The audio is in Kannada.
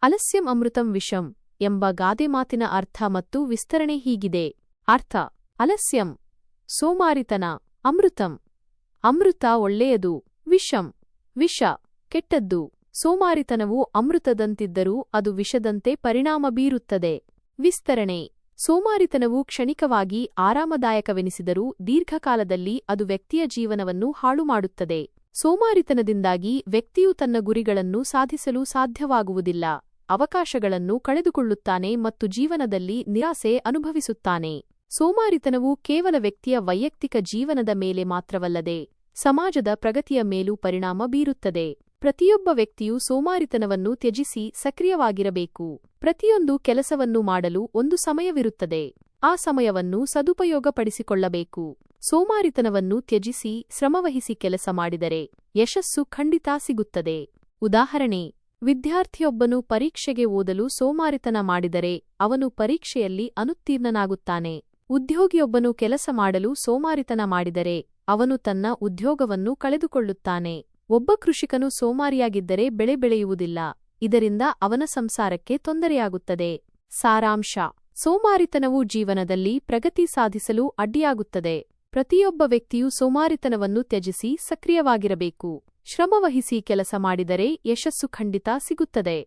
ಅಲಸ್ಯಂ ಅಮೃತಂ ವಿಷಂ ಎಂಬ ಗಾದೆ ಮಾತಿನ ಅರ್ಥ ಮತ್ತು ವಿಸ್ತರಣೆ ಹೀಗಿದೆ. ಅರ್ಥ: ಅಲಸ್ಯಂ ಸೋಮಾರಿತನ, ಅಮೃತಂ ಅಮೃತ ಒಳ್ಳೆಯದು, ವಿಷಂ ವಿಷ ಕೆಟ್ಟದ್ದು. ಸೋಮಾರಿತನವು ಅಮೃತದಂತಿದ್ದರೂ ಅದು ವಿಷದಂತೆ ಪರಿಣಾಮ ಬೀರುತ್ತದೆ. ವಿಸ್ತರಣೆ: ಸೋಮಾರಿತನವು ಕ್ಷಣಿಕವಾಗಿ ಆರಾಮದಾಯಕವೆನಿಸಿದರೂ ದೀರ್ಘಕಾಲದಲ್ಲಿ ಅದು ವ್ಯಕ್ತಿಯ ಜೀವನವನ್ನು ಹಾಳುಮಾಡುತ್ತದೆ. ಸೋಮಾರಿತನದಿಂದಾಗಿ ವ್ಯಕ್ತಿಯು ತನ್ನ ಗುರಿಗಳನ್ನು ಸಾಧಿಸಲು ಸಾಧ್ಯವಾಗುವುದಿಲ್ಲ, ಅವಕಾಶಗಳನ್ನು ಕಳೆದುಕೊಳ್ಳುತ್ತಾನೆ ಮತ್ತು ಜೀವನದಲ್ಲಿ ನಿರಾಸೆ ಅನುಭವಿಸುತ್ತಾನೆ. ಸೋಮಾರಿತನವು ಕೇವಲ ವ್ಯಕ್ತಿಯ ವೈಯಕ್ತಿಕ ಜೀವನದ ಮೇಲೆ ಮಾತ್ರವಲ್ಲದೆ ಸಮಾಜದ ಪ್ರಗತಿಯ ಮೇಲೂ ಪರಿಣಾಮ ಬೀರುತ್ತದೆ. ಪ್ರತಿಯೊಬ್ಬ ವ್ಯಕ್ತಿಯು ಸೋಮಾರಿತನವನ್ನು ತ್ಯಜಿಸಿ ಸಕ್ರಿಯವಾಗಿರಬೇಕು. ಪ್ರತಿಯೊಂದು ಕೆಲಸವನ್ನು ಮಾಡಲು ಒಂದು ಸಮಯವಿರುತ್ತದೆ, ಆ ಸಮಯವನ್ನು ಸದುಪಯೋಗಪಡಿಸಿಕೊಳ್ಳಬೇಕು. ಸೋಮಾರಿತನವನ್ನು ತ್ಯಜಿಸಿ ಶ್ರಮವಹಿಸಿ ಕೆಲಸ ಮಾಡಿದರೆ ಯಶಸ್ಸು ಖಂಡಿತ ಸಿಗುತ್ತದೆ. ಉದಾಹರಣೆ: ವಿದ್ಯಾರ್ಥಿಯೊಬ್ಬನು ಪರೀಕ್ಷೆಗೆ ಓದಲು ಸೋಮಾರಿತನ ಮಾಡಿದರೆ ಅವನು ಪರೀಕ್ಷೆಯಲ್ಲಿ ಅನುತ್ತೀರ್ಣನಾಗುತ್ತಾನೆ. ಉದ್ಯೋಗಿಯೊಬ್ಬನು ಕೆಲಸ ಮಾಡಲು ಸೋಮಾರಿತನ ಮಾಡಿದರೆ ಅವನು ತನ್ನ ಉದ್ಯೋಗವನ್ನು ಕಳೆದುಕೊಳ್ಳುತ್ತಾನೆ. ಒಬ್ಬ ಕೃಷಿಕನು ಸೋಮಾರಿಯಾಗಿದ್ದರೆ ಬೆಳೆ ಬೆಳೆಯುವುದಿಲ್ಲ, ಇದರಿಂದ ಅವನ ಸಂಸಾರಕ್ಕೆ ತೊಂದರೆಯಾಗುತ್ತದೆ. ಸಾರಾಂಶ: ಸೋಮಾರಿತನವು ಜೀವನದಲ್ಲಿ ಪ್ರಗತಿ ಸಾಧಿಸಲು ಅಡ್ಡಿಯಾಗುತ್ತದೆ. ಪ್ರತಿಯೊಬ್ಬ ವ್ಯಕ್ತಿಯು ಸೋಮಾರಿತನವನ್ನು ತ್ಯಜಿಸಿ ಸಕ್ರಿಯವಾಗಿರಬೇಕು. ಶ್ರಮವಹಿಸಿ ಕೆಲಸ ಮಾಡಿದರೆ ಯಶಸ್ಸು ಖಂಡಿತ ಸಿಗುತ್ತದೆ.